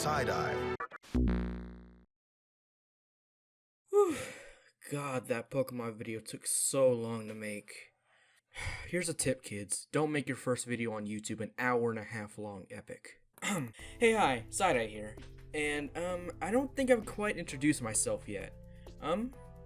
Side-Eye. God, that Pokemon video took so long to make. Here's a tip, kids. Don't make your first video on YouTube an hour-and-a-half long epic. Hey, hi, Side-Eye here. And, I don't think I've quite introduced myself yet.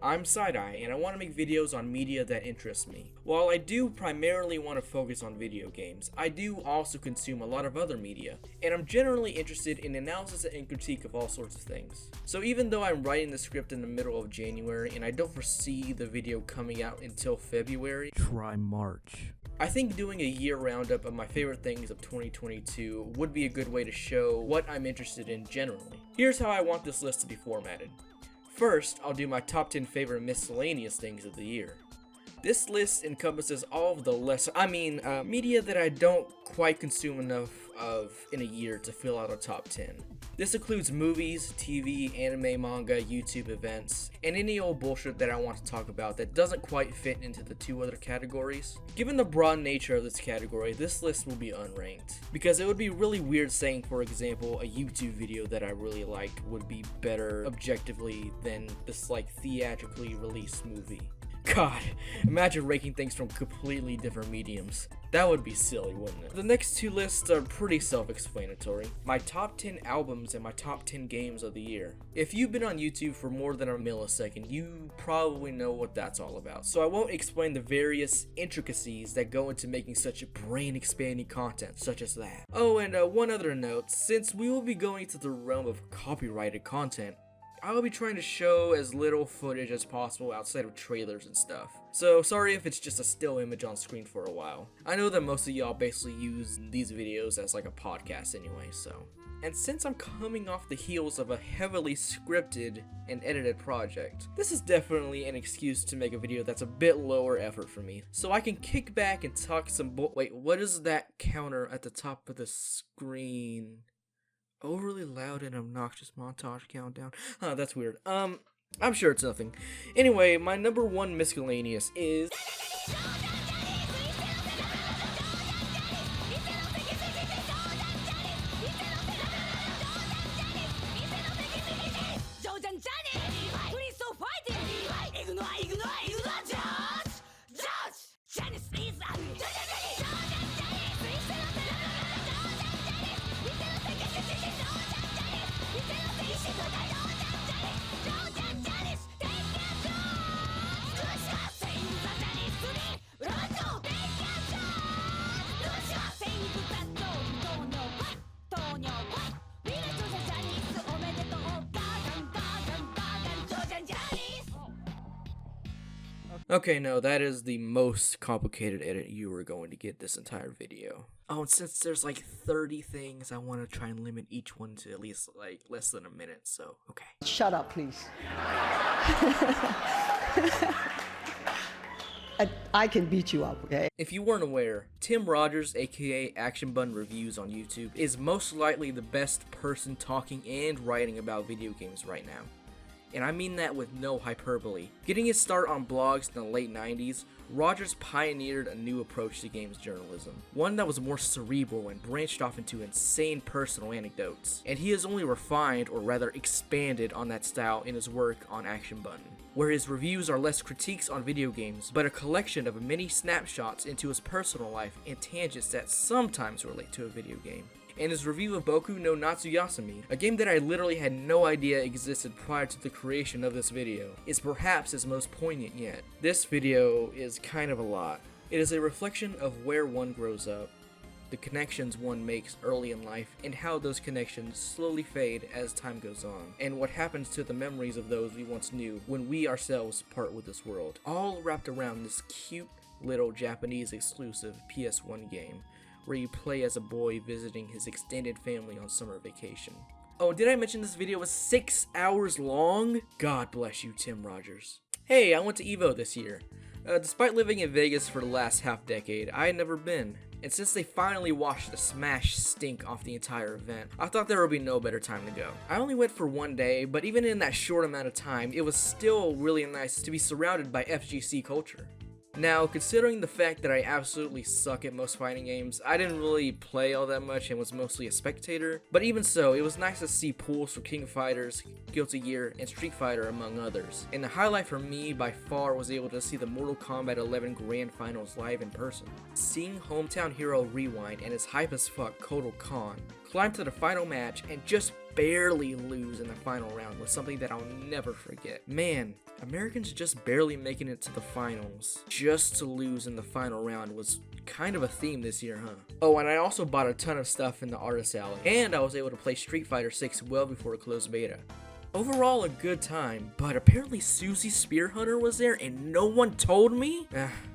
I'm Side-Eye, and I want to make videos on media that interests me. While I do primarily want to focus on video games, I do also consume a lot of other media, and I'm generally interested in analysis and critique of all sorts of things. So even though I'm writing the script in the middle of January, and I don't foresee the video coming out until February, try March, I think doing a year roundup of my favorite things of 2022 would be a good way to show what I'm interested in generally. Here's how I want this list to be formatted. First, I'll do my top 10 favorite miscellaneous things of the year. This list encompasses all of the media that I don't quite consume enough of in a year to fill out a top 10. This includes movies, TV, anime, manga, YouTube events, and any old bullshit that I want to talk about that doesn't quite fit into the two other categories. Given the broad nature of this category, this list will be unranked, because it would be really weird saying, for example, a YouTube video that I really liked would be better objectively than this theatrically released movie. God, imagine ranking things from completely different mediums. That would be silly, wouldn't it? The next two lists are pretty self-explanatory. My top 10 albums and my top 10 games of the year. If you've been on YouTube for more than a millisecond, you probably know what that's all about. So I won't explain the various intricacies that go into making such brain-expanding content such as that. Oh, and one other note, since we will be going to the realm of copyrighted content, I will be trying to show as little footage as possible outside of trailers and stuff. So sorry if it's just a still image on screen for a while. I know that most of y'all basically use these videos as like a podcast anyway, so. And since I'm coming off the heels of a heavily scripted and edited project, this is definitely an excuse to make a video that's a bit lower effort for me. So I can kick back and talk some wait, what is that counter at the top of the screen? Overly loud and obnoxious montage countdown. That's weird. I'm sure it's nothing. Anyway, my number one miscellaneous is... Okay, no, that is the most complicated edit you were going to get this entire video. Oh, and since there's 30 things, I want to try and limit each one to at least less than a minute, so okay. Shut up, please. I can beat you up, okay? If you weren't aware, Tim Rogers, aka Action Bun Reviews on YouTube, is most likely the best person talking and writing about video games right now. And I mean that with no hyperbole. Getting his start on blogs in the late 90s, Rogers pioneered a new approach to games journalism, one that was more cerebral and branched off into insane personal anecdotes. And he has only refined, or rather expanded on that style in his work on Action Button, where his reviews are less critiques on video games, but a collection of many snapshots into his personal life and tangents that sometimes relate to a video game. And his review of Boku no Natsuyasumi, a game that I literally had no idea existed prior to the creation of this video, is perhaps his most poignant yet. This video is kind of a lot. It is a reflection of where one grows up, the connections one makes early in life, and how those connections slowly fade as time goes on, and what happens to the memories of those we once knew when we ourselves part with this world, all wrapped around this cute little Japanese exclusive PS1 game, where you play as a boy visiting his extended family on summer vacation. Oh, did I mention this video was 6 hours long? God bless you, Tim Rogers. Hey, I went to EVO this year. Despite living in Vegas for the last half decade, I had never been. And since they finally washed the smash stink off the entire event, I thought there would be no better time to go. I only went for one day, but even in that short amount of time, it was still really nice to be surrounded by FGC culture. Now, considering the fact that I absolutely suck at most fighting games, I didn't really play all that much and was mostly a spectator, but even so, it was nice to see pools for King of Fighters, Guilty Gear, and Street Fighter among others. And the highlight for me by far was able to see the Mortal Kombat 11 Grand Finals live in person. Seeing hometown hero Rewind and his hype as fuck Kotal Khan climb to the final match and just barely lose in the final round was something that I'll never forget. Man, Americans just barely making it to the finals just to lose in the final round was kind of a theme this year, huh? Oh, and I also bought a ton of stuff in the artist alley, and I was able to play Street Fighter 6 well before a closed beta. Overall, a good time, but apparently Susie Spear Hunter was there and no one told me?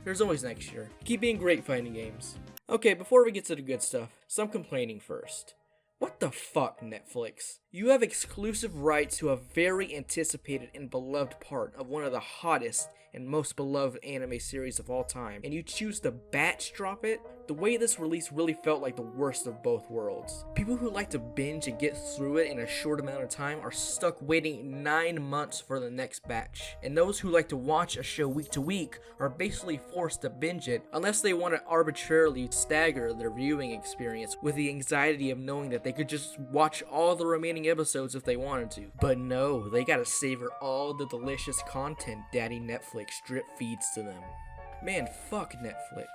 There's always next year. Keep being great fighting games. Okay, before we get to the good stuff, some complaining first. What the fuck, Netflix? You have exclusive rights to a very anticipated and beloved part of one of the hottest and most beloved anime series of all time, and you choose to batch drop it? The way this release really felt like the worst of both worlds. People who like to binge and get through it in a short amount of time are stuck waiting 9 months for the next batch, and those who like to watch a show week to week are basically forced to binge it unless they want to arbitrarily stagger their viewing experience with the anxiety of knowing that they could just watch all the remaining episodes if they wanted to. But no, they gotta savor all the delicious content Daddy Netflix drip feeds to them. Man, fuck Netflix.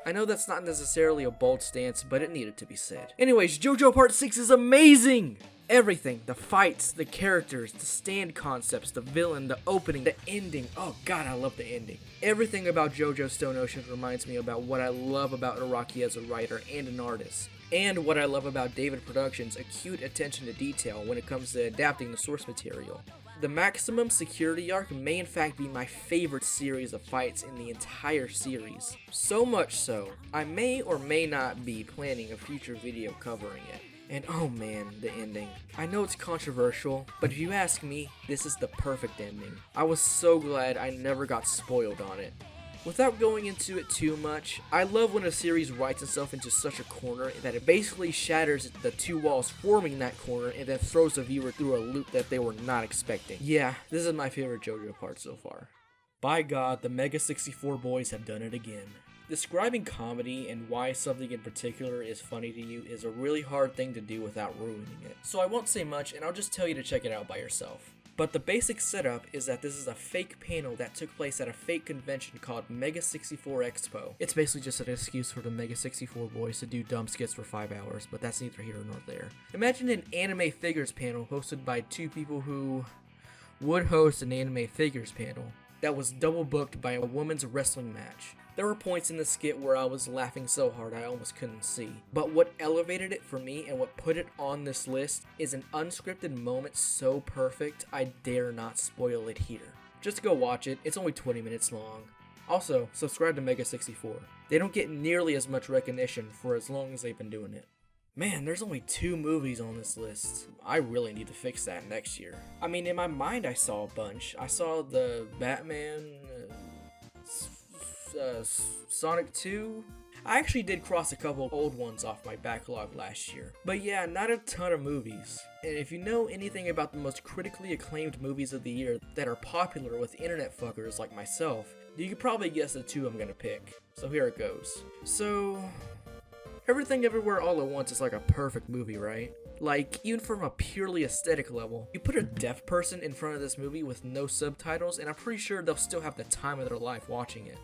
I know that's not necessarily a bold stance, but it needed to be said. Anyways, JoJo Part 6 is amazing! Everything, the fights, the characters, the stand concepts, the villain, the opening, the ending. Oh god, I love the ending. Everything about JoJo Stone Ocean reminds me about what I love about Araki as a writer and an artist. And what I love about David Productions' acute attention to detail when it comes to adapting the source material. The Maximum Security arc may in fact be my favorite series of fights in the entire series. So much so, I may or may not be planning a future video covering it. And oh man, the ending. I know it's controversial, but if you ask me, this is the perfect ending. I was so glad I never got spoiled on it. Without going into it too much, I love when a series writes itself into such a corner that it basically shatters the two walls forming that corner and then throws the viewer through a loop that they were not expecting. Yeah, this is my favorite JoJo part so far. By God, the Mega 64 boys have done it again. Describing comedy and why something in particular is funny to you is a really hard thing to do without ruining it. So I won't say much and I'll just tell you to check it out by yourself. But the basic setup is that this is a fake panel that took place at a fake convention called Mega 64 Expo. It's basically just an excuse for the Mega 64 boys to do dumb skits for 5 hours, but that's neither here nor there. Imagine an anime figures panel hosted by two people who would host an anime figures panel that was double booked by a women's wrestling match. There were points in the skit where I was laughing so hard I almost couldn't see. But what elevated it for me and what put it on this list is an unscripted moment so perfect I dare not spoil it here. Just go watch it, it's only 20 minutes long. Also, subscribe to Mega 64. They don't get nearly as much recognition for as long as they've been doing it. Man, there's only 2 movies on this list. I really need to fix that next year. I mean, in my mind I saw a bunch. I saw the Batman... Sonic 2. I actually did cross a couple old ones off my backlog last year. But yeah, not a ton of movies. And if you know anything about the most critically acclaimed movies of the year that are popular with internet fuckers like myself, you could probably guess the 2 I'm gonna pick. So here it goes. So... Everything Everywhere All at Once is like a perfect movie, right? Like, even from a purely aesthetic level, you put a deaf person in front of this movie with no subtitles, and I'm pretty sure they'll still have the time of their life watching it.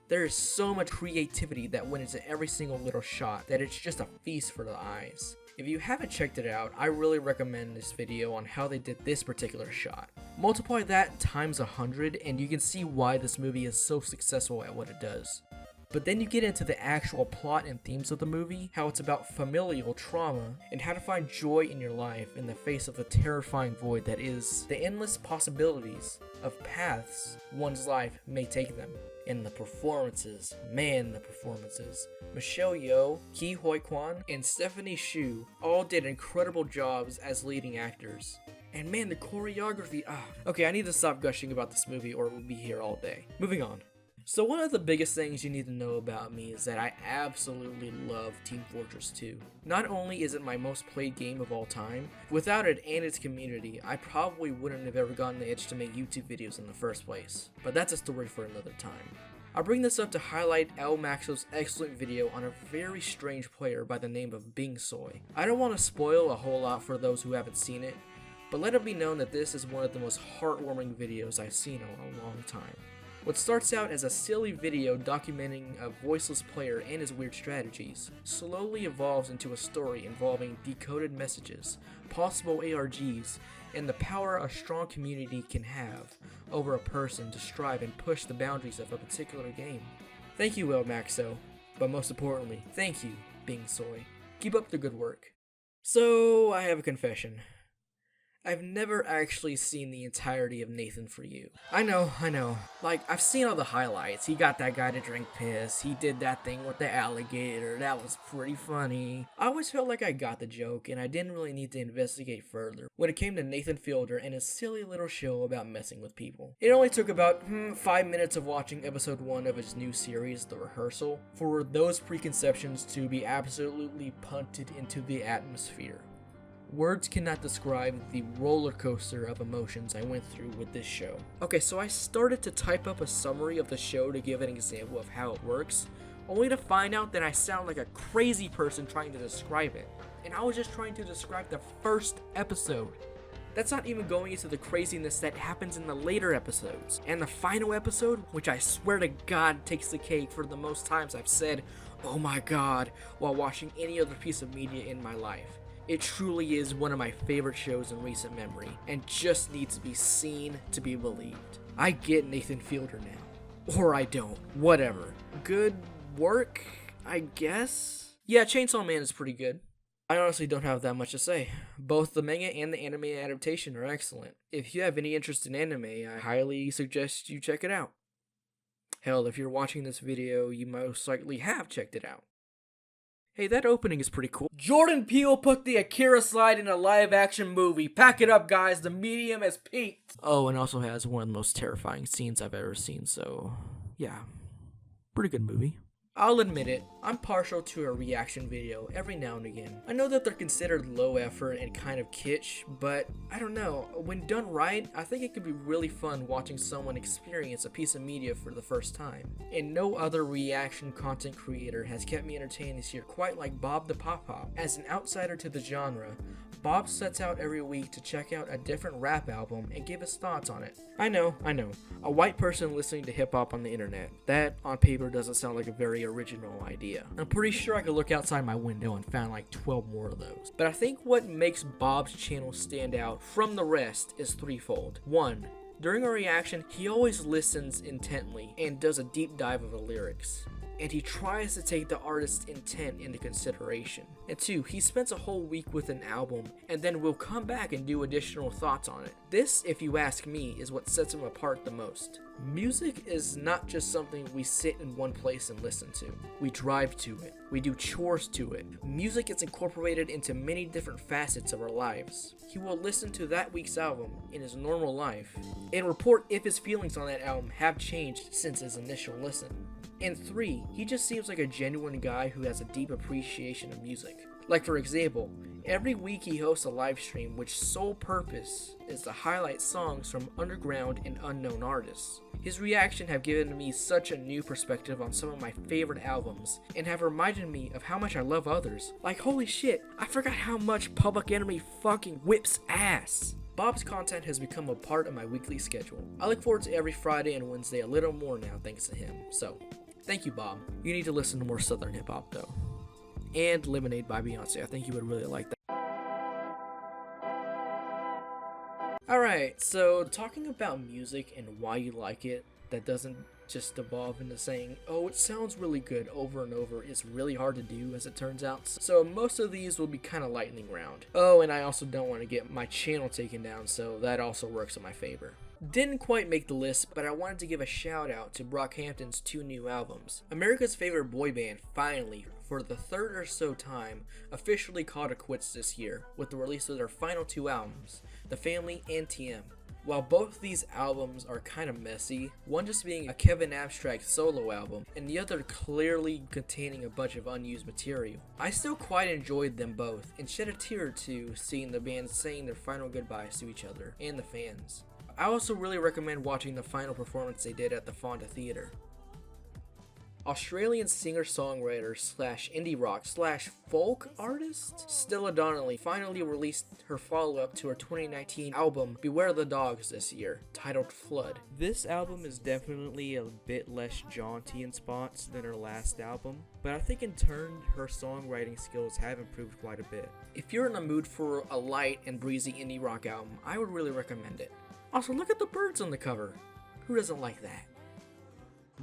There is so much creativity that went into every single little shot that it's just a feast for the eyes. If you haven't checked it out, I really recommend this video on how they did this particular shot. Multiply that times 100 and you can see why this movie is so successful at what it does. But then you get into the actual plot and themes of the movie, how it's about familial trauma, and how to find joy in your life in the face of the terrifying void that is the endless possibilities of paths one's life may take them. And the performances, man, the performances. Michelle Yeoh, Ki Hoi Kwan, and Stephanie Hsu all did incredible jobs as leading actors. And man, the choreography, Okay, I need to stop gushing about this movie or we'll be here all day. Moving on. So one of the biggest things you need to know about me is that I absolutely love Team Fortress 2. Not only is it my most played game of all time, without it and its community, I probably wouldn't have ever gotten the itch to make YouTube videos in the first place. But that's a story for another time. I bring this up to highlight L Maxo's excellent video on a very strange player by the name of Bingsoy. I don't want to spoil a whole lot for those who haven't seen it, but let it be known that this is one of the most heartwarming videos I've seen in a long time. What starts out as a silly video documenting a voiceless player and his weird strategies slowly evolves into a story involving decoded messages, possible ARGs, and the power a strong community can have over a person to strive and push the boundaries of a particular game. Thank you, El Maxo, but most importantly, thank you, Bingsoy. Keep up the good work. So, I have a confession. I've never actually seen the entirety of Nathan For You. I know. Like, I've seen all the highlights. He got that guy to drink piss. He did that thing with the alligator. That was pretty funny. I always felt like I got the joke, and I didn't really need to investigate further when it came to Nathan Fielder and his silly little show about messing with people. It only took about 5 minutes of watching episode 1 of his new series, The Rehearsal, for those preconceptions to be absolutely punted into the atmosphere. Words cannot describe the roller coaster of emotions I went through with this show. Okay, so I started to type up a summary of the show to give an example of how it works, only to find out that I sound like a crazy person trying to describe it. And I was just trying to describe the first episode. That's not even going into the craziness that happens in the later episodes. And the final episode, which I swear to God takes the cake for the most times I've said, "Oh my God," while watching any other piece of media in my life. It truly is one of my favorite shows in recent memory, and just needs to be seen to be believed. I get Nathan Fielder now. Or I don't. Whatever. Good work, I guess? Yeah, Chainsaw Man is pretty good. I honestly don't have that much to say. Both the manga and the anime adaptation are excellent. If you have any interest in anime, I highly suggest you check it out. Hell, if you're watching this video, you most likely have checked it out. Hey, that opening is pretty cool. Jordan Peele put the Akira slide in a live-action movie. Pack it up, guys. The medium has peaked. Oh, and also has one of the most terrifying scenes I've ever seen, so yeah. Pretty good movie. I'll admit it, I'm partial to a reaction video every now and again. I know that they're considered low effort and kind of kitsch, but I don't know, when done right, I think it could be really fun watching someone experience a piece of media for the first time. And no other reaction content creator has kept me entertained this year quite like Bob the Pop Pop. As an outsider to the genre, Bob sets out every week to check out a different rap album and give his thoughts on it. I know, a white person listening to hip hop on the internet. That, on paper, doesn't sound like a very original idea. I'm pretty sure I could look outside my window and find like 12 more of those. But I think what makes Bob's channel stand out from the rest is threefold. 1. During a reaction, he always listens intently and does a deep dive of the lyrics. And he tries to take the artist's intent into consideration. And 2, he spends a whole week with an album and then will come back and do additional thoughts on it. This, if you ask me, is what sets him apart the most. Music is not just something we sit in one place and listen to. We drive to it. We do chores to it. Music is incorporated into many different facets of our lives. He will listen to that week's album in his normal life and report if his feelings on that album have changed since his initial listen. And 3, he just seems like a genuine guy who has a deep appreciation of music. Like for example, every week he hosts a live stream which sole purpose is to highlight songs from underground and unknown artists. His reaction have given me such a new perspective on some of my favorite albums and have reminded me of how much I love others. Like holy shit, I forgot how much Public Enemy fucking whips ass. Bob's content has become a part of my weekly schedule. I look forward to every Friday and Wednesday a little more now thanks to him. So, thank you, Bob. You need to listen to more Southern hip hop though. And Lemonade by Beyonce. I think you would really like that. Alright, so talking about music and why you like it, that doesn't just devolve into saying, oh, it sounds really good over and over is really hard to do as it turns out. So most of these will be kind of lightning round. Oh, and I also don't want to get my channel taken down, so that also works in my favor. Didn't quite make the list, but I wanted to give a shout out to Brockhampton's 2 new albums. America's favorite boy band finally, for the third or so time, officially called it quits this year with the release of their final 2 albums, The Family and TM. While both these albums are kind of messy, one just being a Kevin Abstract solo album, and the other clearly containing a bunch of unused material, I still quite enjoyed them both, and shed a tear or two seeing the band saying their final goodbyes to each other and the fans. I also really recommend watching the final performance they did at the Fonda Theater. Australian singer-songwriter slash indie rock slash folk artist Stella Donnelly finally released her follow-up to her 2019 album Beware the Dogs this year, titled Flood. This album is definitely a bit less jaunty in spots than her last album, but I think in turn her songwriting skills have improved quite a bit. If you're in the mood for a light and breezy indie rock album, I would really recommend it. Also, look at the birds on the cover. Who doesn't like that?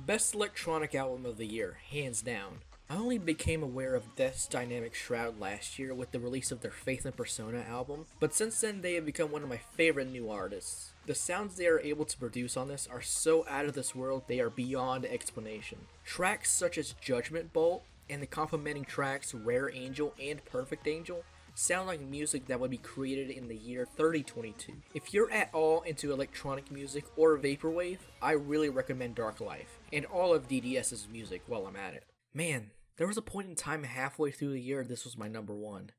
Best electronic album of the year, hands down. I only became aware of Death's Dynamic Shroud last year with the release of their Faith and Persona album, but since then they have become one of my favorite new artists. The sounds they are able to produce on this are so out of this world they are beyond explanation. Tracks such as Judgment Bolt and the complementing tracks Rare Angel and Perfect Angel sound like music that would be created in the year 3022. If you're at all into electronic music or vaporwave, I really recommend Dark Life, and all of DDS's music while I'm at it. Man, there was a point in time halfway through the year this was my number one.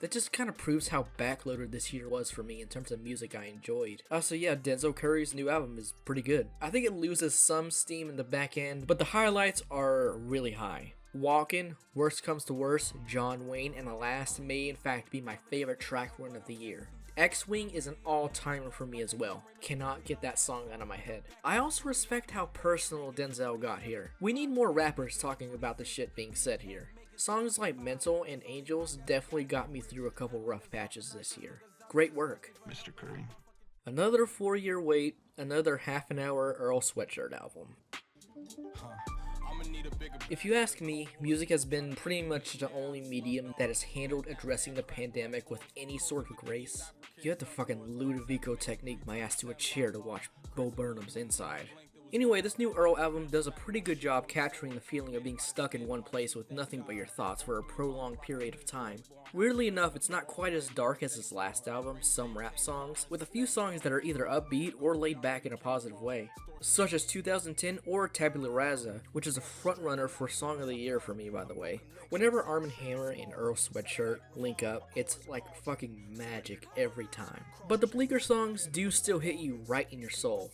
That just kind of proves how backloaded this year was for me in terms of music I enjoyed. So yeah, Denzel Curry's new album is pretty good. I think it loses some steam in the back end, but the highlights are really high. Walkin', Worst Comes to Worst, John Wayne, and The Last may in fact be my favorite track run of the year. X-Wing is an all-timer for me as well. Cannot get that song out of my head. I also respect how personal Denzel got here. We need more rappers talking about the shit being said here. Songs like Mental and Angels definitely got me through a couple rough patches this year. Great work. Mr. Curry. Another 4-year wait, another half-an-hour Earl Sweatshirt album. If you ask me, music has been pretty much the only medium that has handled addressing the pandemic with any sort of grace. You had to fucking Ludovico technique my ass to a chair to watch Bo Burnham's Inside. Anyway, this new Earl album does a pretty good job capturing the feeling of being stuck in one place with nothing but your thoughts for a prolonged period of time. Weirdly enough, it's not quite as dark as his last album, Some Rap Songs, with a few songs that are either upbeat or laid back in a positive way, such as 2010 or Tabula Rasa, which is a frontrunner for Song of the Year for me, by the way. Whenever Arm & Hammer and Earl Sweatshirt link up, it's like fucking magic every time. But the bleaker songs do still hit you right in your soul.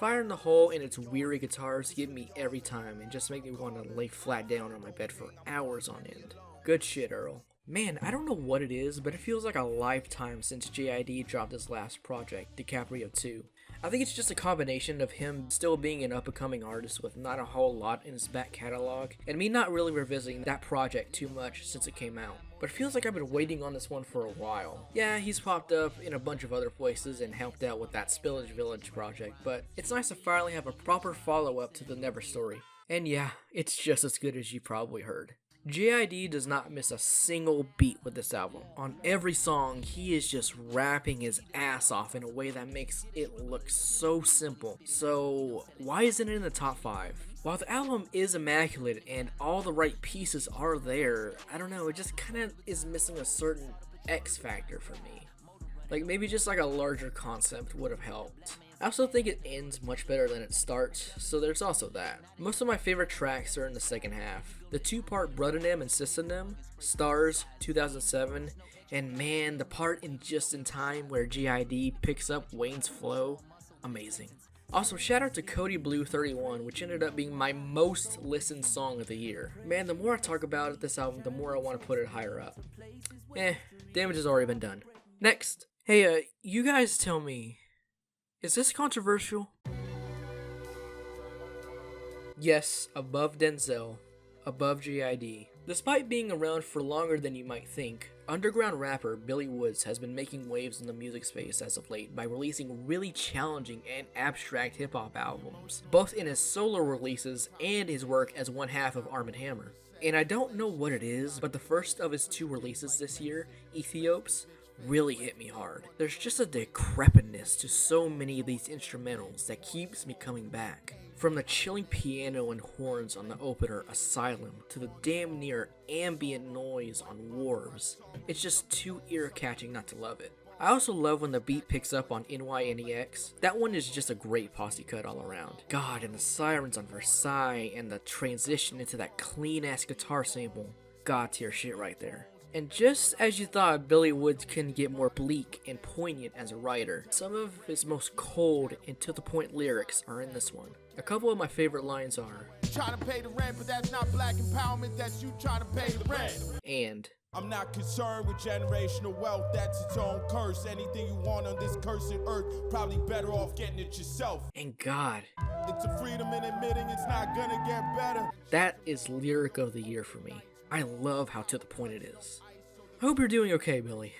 Fire in the Hole and its weary guitars get me every time and just make me want to lay flat down on my bed for hours on end. Good shit, Earl. Man, I don't know what it is, but it feels like a lifetime since JID dropped his last project, DiCaprio 2. I think it's just a combination of him still being an up-and-coming artist with not a whole lot in his back catalog, and me not really revisiting that project too much since it came out. But it feels like I've been waiting on this one for a while. Yeah, he's popped up in a bunch of other places and helped out with that Spillage Village project, but it's nice to finally have a proper follow-up to the Never story. And yeah, it's just as good as you probably heard. JID does not miss a single beat with this album. On every song, he is just rapping his ass off in a way that makes it look so simple. So, why isn't it in the top 5? While the album is immaculate and all the right pieces are there, I don't know, it just kind of is missing a certain X factor for me. Like, maybe just like a larger concept would have helped. I also think it ends much better than it starts, so there's also that. Most of my favorite tracks are in the second half. The 2-part Bruddenem and Systenem, Stars, 2007, and man, the part in Just in Time where GID picks up Wayne's flow, amazing. Also, shout out to Cody Blue 31, which ended up being my most listened song of the year. Man, the more I talk about this album, the more I want to put it higher up. Damage has already been done. Next. Hey, you guys tell me, is this controversial? Yes, above Denzel, above JID. Despite being around for longer than you might think, underground rapper Billy Woods has been making waves in the music space as of late by releasing really challenging and abstract hip-hop albums, both in his solo releases and his work as one half of Arm & Hammer. And I don't know what it is, but the first of his 2 releases this year, Ethiops, really hit me hard. There's just a decrepitness to so many of these instrumentals that keeps me coming back. From the chilling piano and horns on the opener Asylum to the damn near ambient noise on Wharves, it's just too ear-catching not to love it. I also love when the beat picks up on NYNEX. That one is just a great posse cut all around. God, and the sirens on Versailles and the transition into that clean-ass guitar sample. God tier shit right there. And just as you thought Billy Woods couldn't get more bleak and poignant as a writer, some of his most cold and to the point lyrics are in this one. A couple of my favorite lines are, trying to pay the rent, but that's not black empowerment, that's you trying to pay the rent. And I'm not concerned with generational wealth, that's its own curse. Anything you want on this cursed earth, probably better off getting it yourself. and God, It's a freedom in admitting it's not gonna get better. that is lyric of the year for me. I love how to the point it is. I hope you're doing okay, Billy.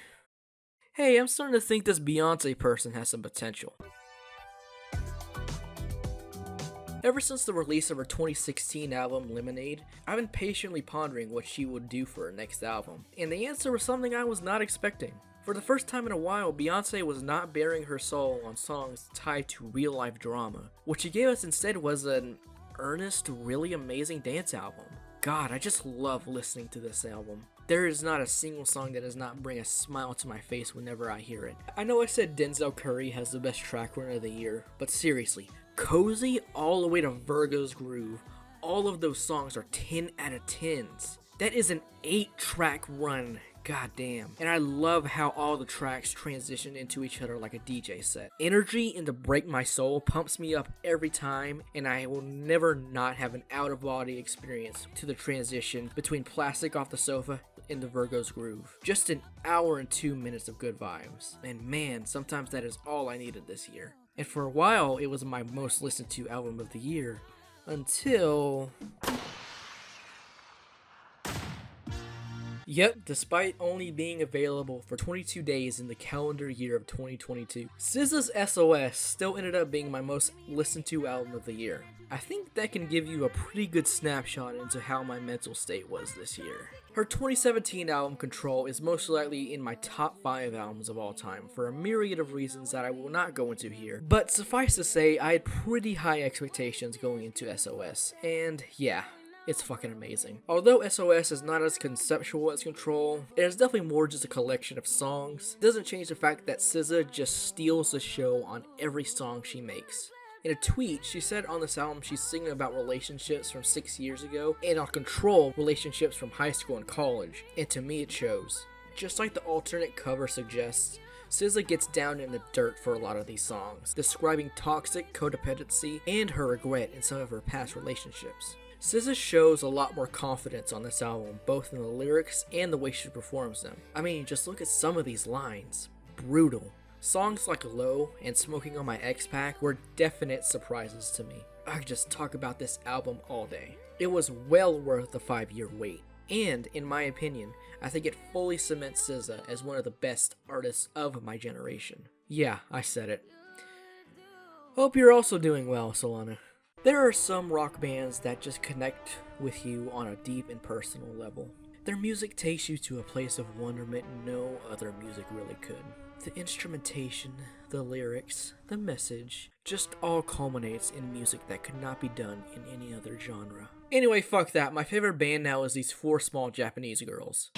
Hey, I'm starting to think this Beyonce person has some potential. Ever since the release of her 2016 album Lemonade, I've been patiently pondering what she would do for her next album, and the answer was something I was not expecting. For the first time in a while, Beyonce was not bearing her soul on songs tied to real-life drama. What she gave us instead was an earnest, really amazing dance album. God, I just love listening to this album. There is not a single song that does not bring a smile to my face whenever I hear it. I know I said Denzel Curry has the best track run of the year, but seriously, Cozy all the way to Virgo's Groove, all of those songs are 10 out of 10s. That is an 8-track run, goddamn. And I love how all the tracks transition into each other like a DJ set. Energy into Break My Soul pumps me up every time, and I will never not have an out-of-body experience to the transition between Plastic Off the Sofa into Virgo's Groove. Just an hour and 2 minutes of good vibes. And man, sometimes that is all I needed this year. And for a while, it was my most listened to album of the year. Until... Yep, despite only being available for 22 days in the calendar year of 2022, SZA's SOS still ended up being my most listened to album of the year. I think that can give you a pretty good snapshot into how my mental state was this year. Her 2017 album Control is most likely in my top 5 albums of all time for a myriad of reasons that I will not go into here, but suffice to say I had pretty high expectations going into SOS, and yeah, it's fucking amazing. Although SOS is not as conceptual as Control, it is definitely more just a collection of songs. It doesn't change the fact that SZA just steals the show on every song she makes. In a tweet, she said on this album she's singing about relationships from 6 years ago, and on Control, relationships from high school and college, and to me it shows. Just like the alternate cover suggests, SZA gets down in the dirt for a lot of these songs, describing toxic codependency and her regret in some of her past relationships. SZA shows a lot more confidence on this album, both in the lyrics and the way she performs them. I mean, just look at some of these lines. Brutal. Songs like Low and Smoking on My X-Pac were definite surprises to me. I could just talk about this album all day. It was well worth the 5-year wait. And, in my opinion, I think it fully cements SZA as one of the best artists of my generation. Yeah, I said it. Hope you're also doing well, Solana. There are some rock bands that just connect with you on a deep and personal level. Their music takes you to a place of wonderment no other music really could. The instrumentation, the lyrics, the message, just all culminates in music that could not be done in any other genre. Anyway, fuck that. My favorite band now is these 4 small Japanese girls.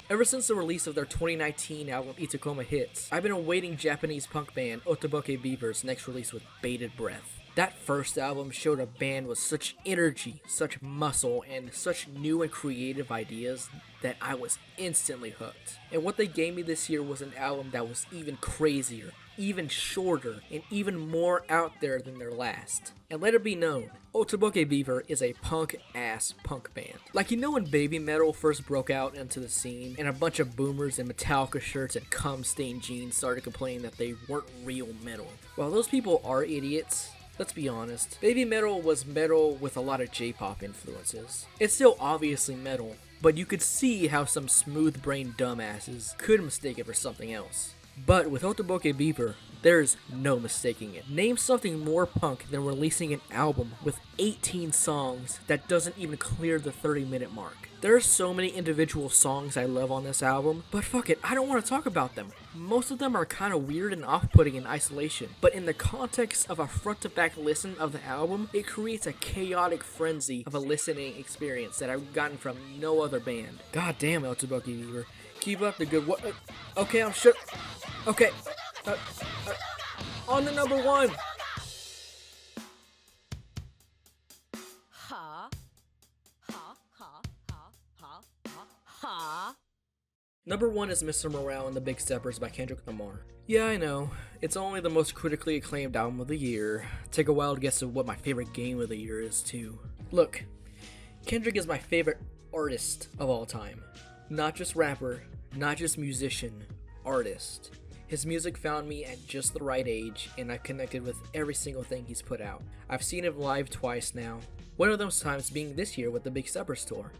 Ever since the release of their 2019 album Itakoma Hits, I've been awaiting Japanese punk band Otoboke Beaver's next release with bated breath. That first album showed a band with such energy, such muscle, and such new and creative ideas that I was instantly hooked. And what they gave me this year was an album that was even crazier, even shorter, and even more out there than their last. And let it be known, Otoboke Beaver is a punk-ass punk band. Like, you know when baby metal first broke out into the scene, and a bunch of boomers in Metallica shirts and cum-stained jeans started complaining that they weren't real metal? Well, those people are idiots. Let's be honest, baby metal was metal with a lot of J-pop influences. It's still obviously metal, but you could see how some smooth-brained dumbasses could mistake it for something else. But with Otoboke Beaver, there's no mistaking it. Name something more punk than releasing an album with 18 songs that doesn't even clear the 30-minute mark. There are so many individual songs I love on this album, but fuck it, I don't want to talk about them. Most of them are kind of weird and off-putting in isolation, but in the context of a front-to-back listen of the album, it creates a chaotic frenzy of a listening experience that I've gotten from no other band. God damn, Otoboke Beaver. Keep up the good work. Okay, I'm sure. Okay. On to number 1. Ha. Ha. Ha. Number 1 is Mr. Morale and the Big Steppers by Kendrick Lamar. Yeah, I know, it's only the most critically acclaimed album of the year. Take a wild guess at what my favorite game of the year is too. Look, Kendrick is my favorite artist of all time. Not just rapper, not just musician, artist. His music found me at just the right age, and I connected with every single thing he's put out. I've seen him live twice now, one of those times being this year with the Big Steppers tour.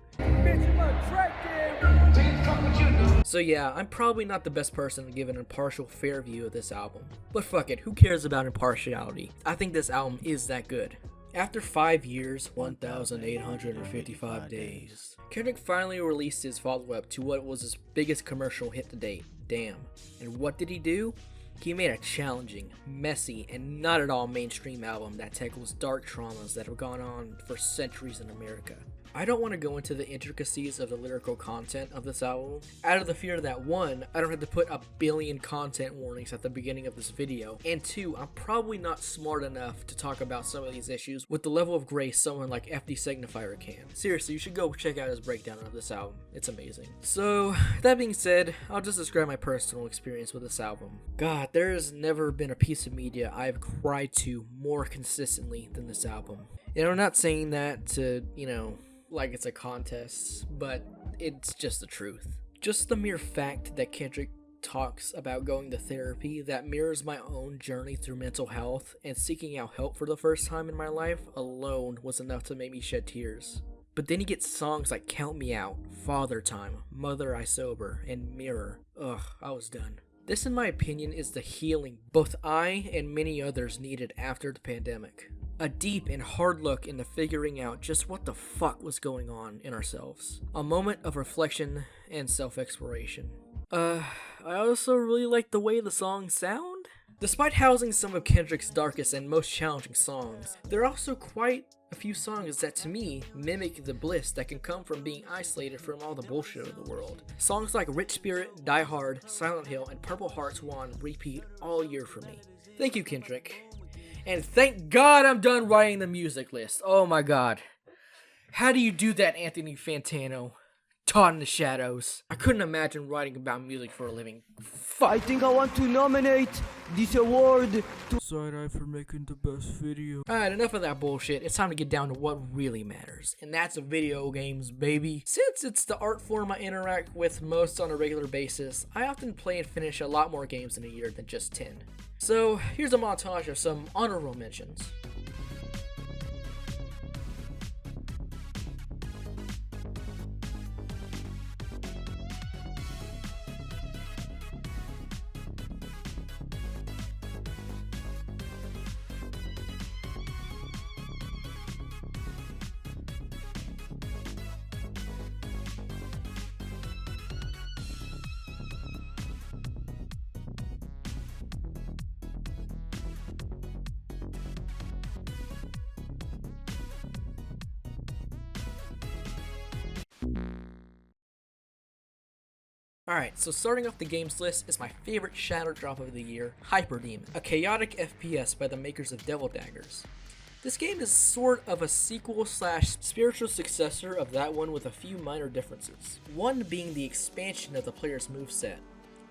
So yeah, I'm probably not the best person to give an impartial, fair view of this album. But fuck it, who cares about impartiality? I think this album is that good. After 5 years, 1,855 days, Kendrick finally released his follow-up to what was his biggest commercial hit to date, Damn. And what did he do? He made a challenging, messy, and not at all mainstream album that tackles dark traumas that have gone on for centuries in America. I don't want to go into the intricacies of the lyrical content of this album, out of the fear that 1, I don't have to put a billion content warnings at the beginning of this video, and 2, I'm probably not smart enough to talk about some of these issues with the level of grace someone like FD Signifier can. Seriously, you should go check out his breakdown of this album. It's amazing. So, that being said, I'll just describe my personal experience with this album. God, there has never been a piece of media I've cried to more consistently than this album. And I'm not saying that to, like it's a contest, but it's just the truth. Just the mere fact that Kendrick talks about going to therapy that mirrors my own journey through mental health and seeking out help for the first time in my life alone was enough to make me shed tears. But then he gets songs like Count Me Out, Father Time, Mother I Sober, and Mirror. Ugh, I was done. This, in my opinion, is the healing both I and many others needed after the pandemic. A deep and hard look into figuring out just what the fuck was going on in ourselves. A moment of reflection and self-exploration. I also really like the way the songs sound. Despite housing some of Kendrick's darkest and most challenging songs, there are also quite a few songs that to me mimic the bliss that can come from being isolated from all the bullshit of the world. Songs like Rich Spirit, Die Hard, Silent Hill, and Purple Hearts will on repeat all year for me. Thank you, Kendrick. And thank God I'm done writing the music list. Oh my God. How do you do that, Anthony Fantano? Taught in the Shadows. I couldn't imagine writing about music for a living. Fuck. I think I want to nominate this award to Side-Eye for making the best video. Alright, enough of that bullshit. It's time to get down to what really matters. And that's video games, baby. Since it's the art form I interact with most on a regular basis, I often play and finish a lot more games in a year than just 10. So, here's a montage of some honorable mentions. Alright, so starting off the games list is my favorite shadow drop of the year, Hyperdemon, a chaotic FPS by the makers of Devil Daggers. This game is sort of a sequel slash spiritual successor of that one with a few minor differences. One being the expansion of the player's moveset.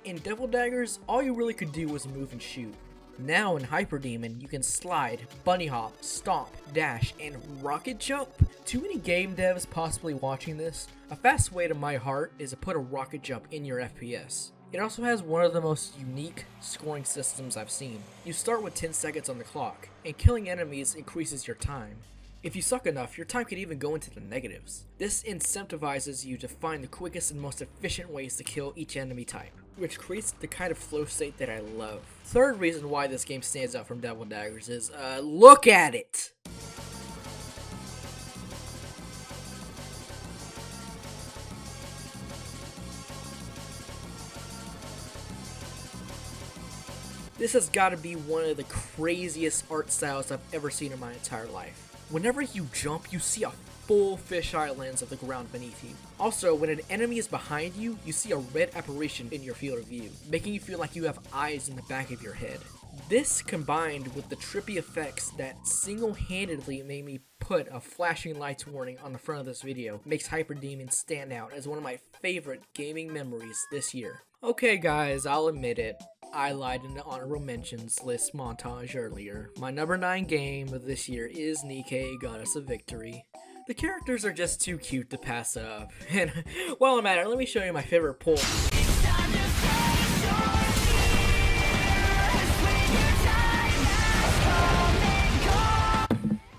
In Devil Daggers, all you really could do was move and shoot. Now in Hyperdemon, you can slide, bunny hop, stomp, dash, and rocket jump. Too many game devs possibly watching this, a fast way to my heart is to put a rocket jump in your FPS. It also has one of the most unique scoring systems I've seen. You start with 10 seconds on the clock, and killing enemies increases your time. If you suck enough, your time could even go into the negatives. This incentivizes you to find the quickest and most efficient ways to kill each enemy type, which creates the kind of flow state that I love. Third reason why this game stands out from Devil Daggers is, look at it! This has got to be one of the craziest art styles I've ever seen in my entire life. Whenever you jump, you see a full fisheye lens of the ground beneath you. Also, when an enemy is behind you, you see a red apparition in your field of view, making you feel like you have eyes in the back of your head. This, combined with the trippy effects that single-handedly made me put a flashing lights warning on the front of this video makes Hyperdemon stand out as one of my favorite gaming memories this year. Okay guys, I'll admit it. I lied in the honorable mentions list montage earlier. My number 9 game of this year is Nikke, Goddess of Victory. The characters are just too cute to pass up. And while I'm at it, let me show you my favorite poll.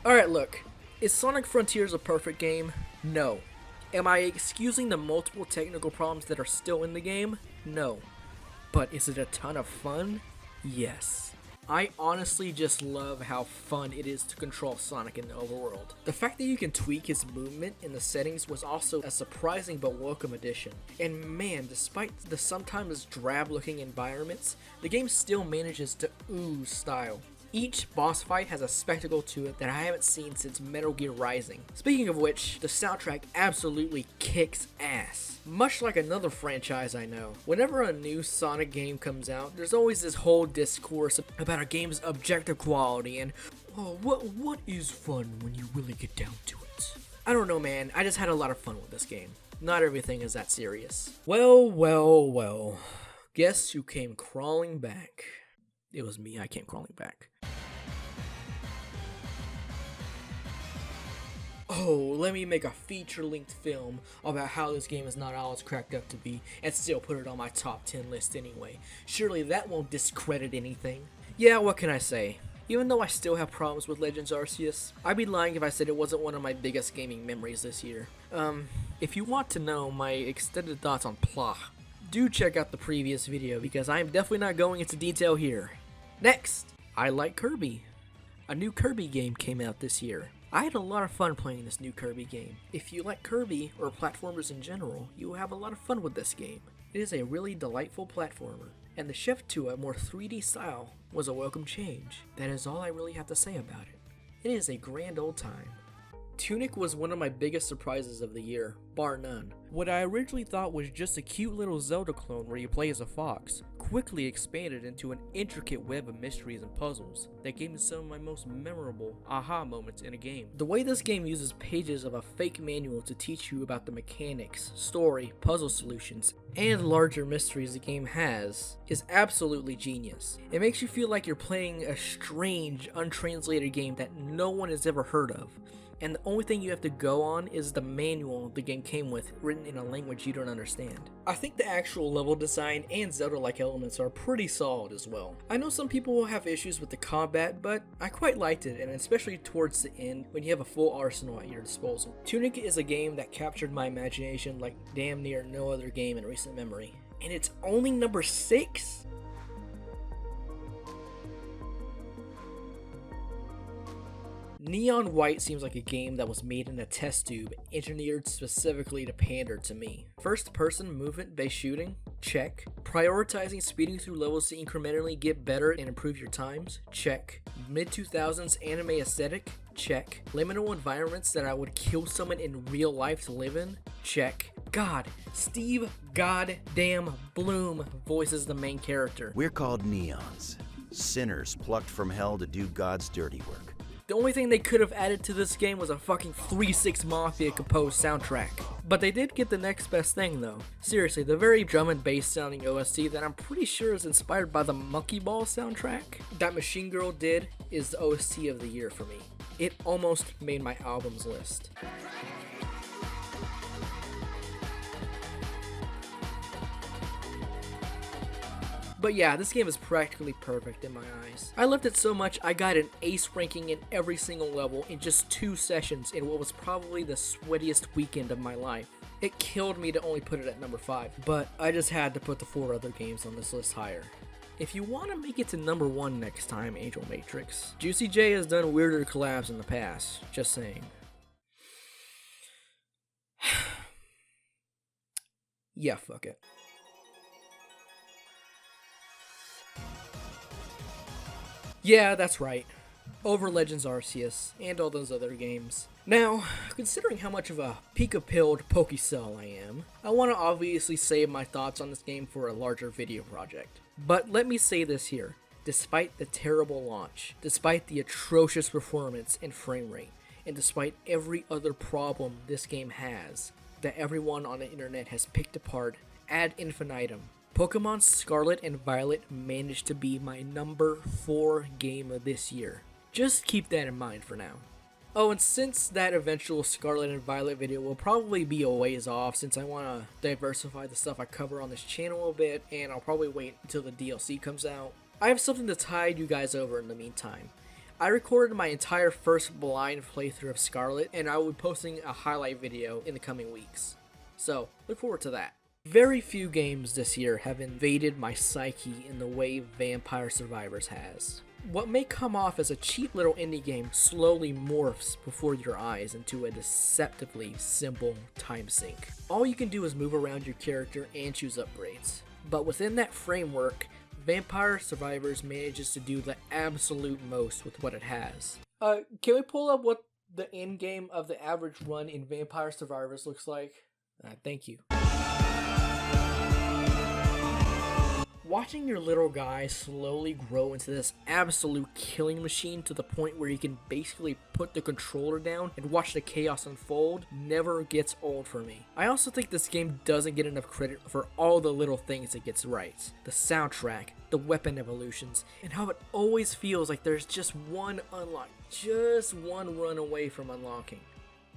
Alright, look. Is Sonic Frontiers a perfect game? No. Am I excusing the multiple technical problems that are still in the game? No. But is it a ton of fun? Yes. I honestly just love how fun it is to control Sonic in the overworld. The fact that you can tweak his movement in the settings was also a surprising but welcome addition. And man, despite the sometimes drab looking environments, the game still manages to ooze style. Each boss fight has a spectacle to it that I haven't seen since Metal Gear Rising. Speaking of which, the soundtrack absolutely kicks ass. Much like another franchise I know, whenever a new Sonic game comes out, there's always this whole discourse about a game's objective quality and, oh, what is fun when you really get down to it? I don't know, man, I just had a lot of fun with this game. Not everything is that serious. Well. Guess who came crawling back? It was me, I came crawling back. Oh, let me make a feature-length film about how this game is not all it's cracked up to be, and still put it on my top 10 list anyway. Surely that won't discredit anything. Yeah, what can I say? Even though I still have problems with Legends Arceus, I'd be lying if I said it wasn't one of my biggest gaming memories this year. If you want to know my extended thoughts on Plah, do check out the previous video because I am definitely not going into detail here. Next, I like Kirby. A new Kirby game came out this year. I had a lot of fun playing this new Kirby game. If you like Kirby, or platformers in general, you will have a lot of fun with this game. It is a really delightful platformer, and the shift to a more 3D style was a welcome change. That is all I really have to say about it. It is a grand old time. Tunic was one of my biggest surprises of the year, bar none. What I originally thought was just a cute little Zelda clone where you play as a fox, quickly expanded into an intricate web of mysteries and puzzles that gave me some of my most memorable aha moments in a game. The way this game uses pages of a fake manual to teach you about the mechanics, story, puzzle solutions, and larger mysteries the game has is absolutely genius. It makes you feel like you're playing a strange, untranslated game that no one has ever heard of. And the only thing you have to go on is the manual the game came with, written in a language you don't understand. I think the actual level design and Zelda-like elements are pretty solid as well. I know some people will have issues with the combat, but I quite liked it, and especially towards the end when you have a full arsenal at your disposal. Tunic is a game that captured my imagination like damn near no other game in recent memory. And it's only number 6? Neon White seems like a game that was made in a test tube, engineered specifically to pander to me. First person movement based shooting? Check. Prioritizing speeding through levels to incrementally get better and improve your times? Check. Mid-2000s anime aesthetic? Check. Liminal environments that I would kill someone in real life to live in? Check. God, Steve goddamn Bloom voices the main character. We're called neons, sinners plucked from hell to do God's dirty work. The only thing they could have added to this game was a fucking 3-6 Mafia composed soundtrack. But they did get the next best thing though. Seriously, the very drum and bass sounding OST that I'm pretty sure is inspired by the Monkey Ball soundtrack that Machine Girl did is the OST of the year for me. It almost made my albums list. But yeah, this game is practically perfect in my eyes. I loved it so much I got an ace ranking in every single level in just 2 sessions in what was probably the sweatiest weekend of my life. It killed me to only put it at number 5, but I just had to put the 4 other games on this list higher. If you want to make it to number 1 next time, Angel Matrix, Juicy J has done weirder collabs in the past, just saying. Yeah, fuck it. Yeah, that's right. Over Legends Arceus, and all those other games. Now, considering how much of a Pika-pilled Pokecell I am, I want to obviously save my thoughts on this game for a larger video project. But let me say this here, despite the terrible launch, despite the atrocious performance and frame rate, and despite every other problem this game has, that everyone on the internet has picked apart ad infinitum, Pokemon Scarlet and Violet managed to be my number 4 game of this year. Just keep that in mind for now. Oh, and since that eventual Scarlet and Violet video will probably be a ways off, since I want to diversify the stuff I cover on this channel a bit, and I'll probably wait until the DLC comes out, I have something to tide you guys over in the meantime. I recorded my entire first blind playthrough of Scarlet, and I will be posting a highlight video in the coming weeks. So, look forward to that. Very few games this year have invaded my psyche in the way Vampire Survivors has. What may come off as a cheap little indie game slowly morphs before your eyes into a deceptively simple time sink. All you can do is move around your character and choose upgrades. But within that framework, Vampire Survivors manages to do the absolute most with what it has. Can we pull up what the end game of the average run in Vampire Survivors looks like? Thank you. Watching your little guy slowly grow into this absolute killing machine to the point where you can basically put the controller down and watch the chaos unfold never gets old for me. I also think this game doesn't get enough credit for all the little things it gets right. The soundtrack, the weapon evolutions, and how it always feels like there's just one unlock, just one run away from unlocking.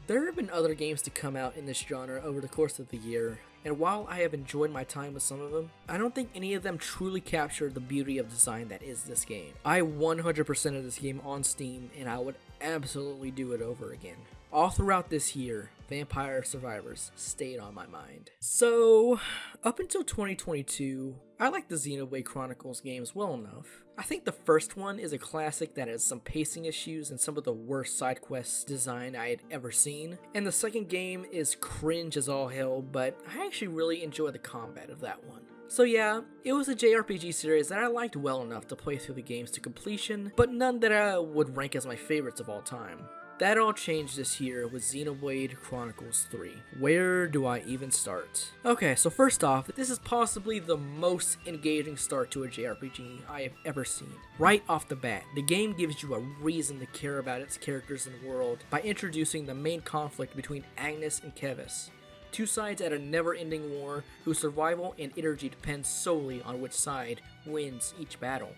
There have been other games to come out in this genre over the course of the year, and while I have enjoyed my time with some of them, I don't think any of them truly capture the beauty of design that is this game. I 100%ed this game on Steam, and I would absolutely do it over again. All throughout this year, Vampire Survivors stayed on my mind. So, up until 2022, I like the Xenoblade Chronicles games well enough. I think the first one is a classic that has some pacing issues and some of the worst side quests design I had ever seen. And the second game is cringe as all hell, but I actually really enjoy the combat of that one. So yeah, it was a JRPG series that I liked well enough to play through the games to completion, but none that I would rank as my favorites of all time. That all changed this year with Xenoblade Chronicles 3. Where do I even start? Okay, so first off, this is possibly the most engaging start to a JRPG I have ever seen. Right off the bat, the game gives you a reason to care about its characters and world by introducing the main conflict between Agnes and Kevis. Two sides at a never-ending war whose survival and energy depends solely on which side wins each battle.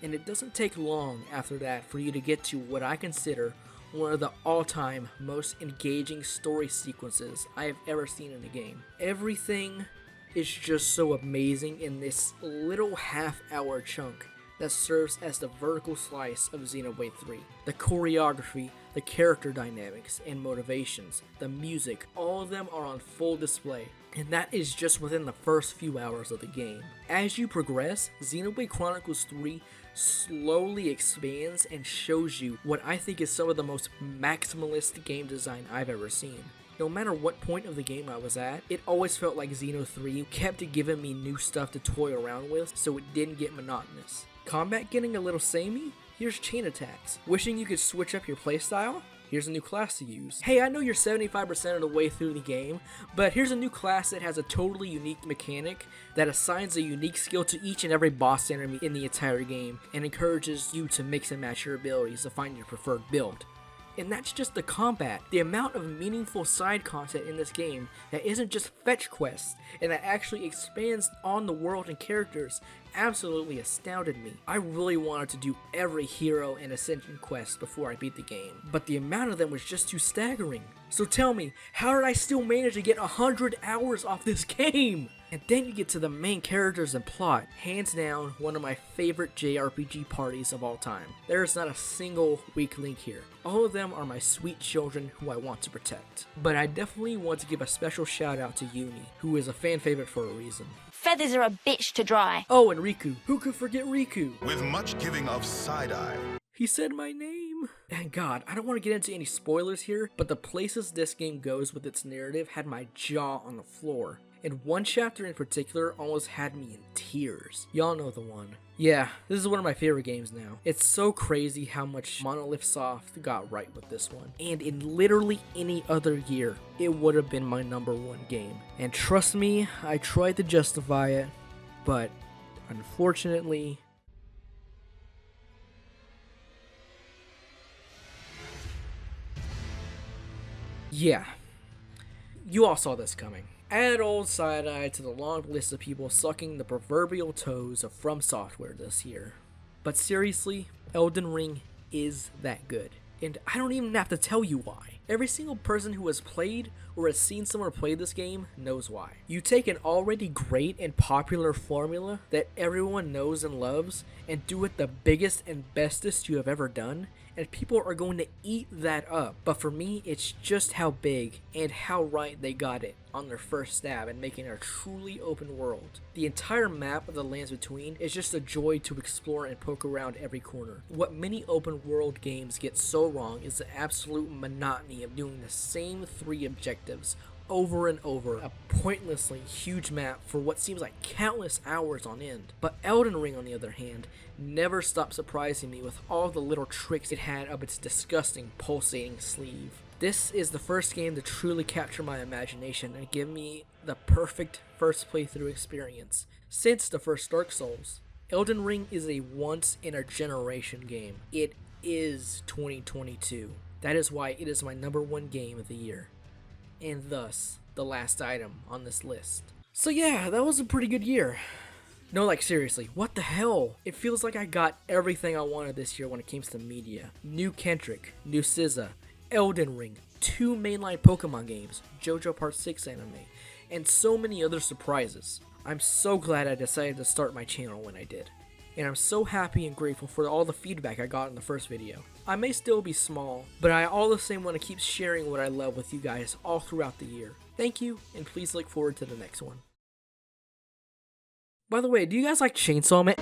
And it doesn't take long after that for you to get to what I consider one of the all-time most engaging story sequences I have ever seen in a game. Everything is just so amazing in this little half-hour chunk that serves as the vertical slice of Xenoblade 3. The choreography, the character dynamics and motivations, the music, all of them are on full display. And that is just within the first few hours of the game. As you progress, Xenoblade Chronicles 3 slowly expands and shows you what I think is some of the most maximalist game design I've ever seen. No matter what point of the game I was at, it always felt like Xeno 3 kept giving me new stuff to toy around with so it didn't get monotonous. Combat getting a little samey? Here's chain attacks. Wishing you could switch up your playstyle? Here's a new class to use. Hey, I know you're 75% of the way through the game, but here's a new class that has a totally unique mechanic that assigns a unique skill to each and every boss enemy in the entire game and encourages you to mix and match your abilities to find your preferred build. And that's just the combat. The amount of meaningful side content in this game that isn't just fetch quests and that actually expands on the world and characters absolutely astounded me. I really wanted to do every hero and ascension quest before I beat the game, but the amount of them was just too staggering. So tell me, how did I still manage to get 100 hours off this game? And then you get to the main characters and plot. Hands down, one of my favorite JRPG parties of all time. There is not a single weak link here. All of them are my sweet children who I want to protect. But I definitely want to give a special shout out to Uni, who is a fan favorite for a reason. Feathers are a bitch to dry. Oh, and Riku. Who could forget Riku? With much giving of side-eye. He said my name. And God, I don't want to get into any spoilers here, but the places this game goes with its narrative had my jaw on the floor. And one chapter in particular almost had me in tears. Y'all know the one. Yeah, this is one of my favorite games now. It's so crazy how much Monolith Soft got right with this one. And in literally any other year, it would have been my #1 game. And trust me, I tried to justify it, but unfortunately, Yeah, you all saw this coming. Add old Side-Eye to the long list of people sucking the proverbial toes of From Software this year. But seriously, Elden Ring is that good. And I don't even have to tell you why. Every single person who has played or has seen someone play this game knows why. You take an already great and popular formula that everyone knows and loves and do it the biggest and bestest you have ever done, and people are going to eat that up. But for me, it's just how big and how right they got it on their first stab in making a truly open world. The entire map of the lands between is just a joy to explore and poke around every corner. What many open world games get so wrong is the absolute monotony of doing the same 3 objectives over and over, a pointlessly huge map for what seems like countless hours on end. But Elden Ring, on the other hand, never stopped surprising me with all the little tricks it had up its disgusting pulsating sleeve. This is the first game to truly capture my imagination and give me the perfect first playthrough experience since the first Dark Souls. Elden Ring is a once-in-a-generation game. It is 2022. That is why it is my #1 game of the year, and thus the last item on this list. So yeah, that was a pretty good year. No, like seriously, what the hell? It feels like I got everything I wanted this year when it came to media. New Kendrick, new SZA, Elden Ring, 2 mainline Pokemon games, JoJo Part 6 anime, and so many other surprises. I'm so glad I decided to start my channel when I did. And I'm so happy and grateful for all the feedback I got in the first video. I may still be small, but I all the same want to keep sharing what I love with you guys all throughout the year. Thank you, and please look forward to the next one. By the way, do you guys like Chainsaw Man?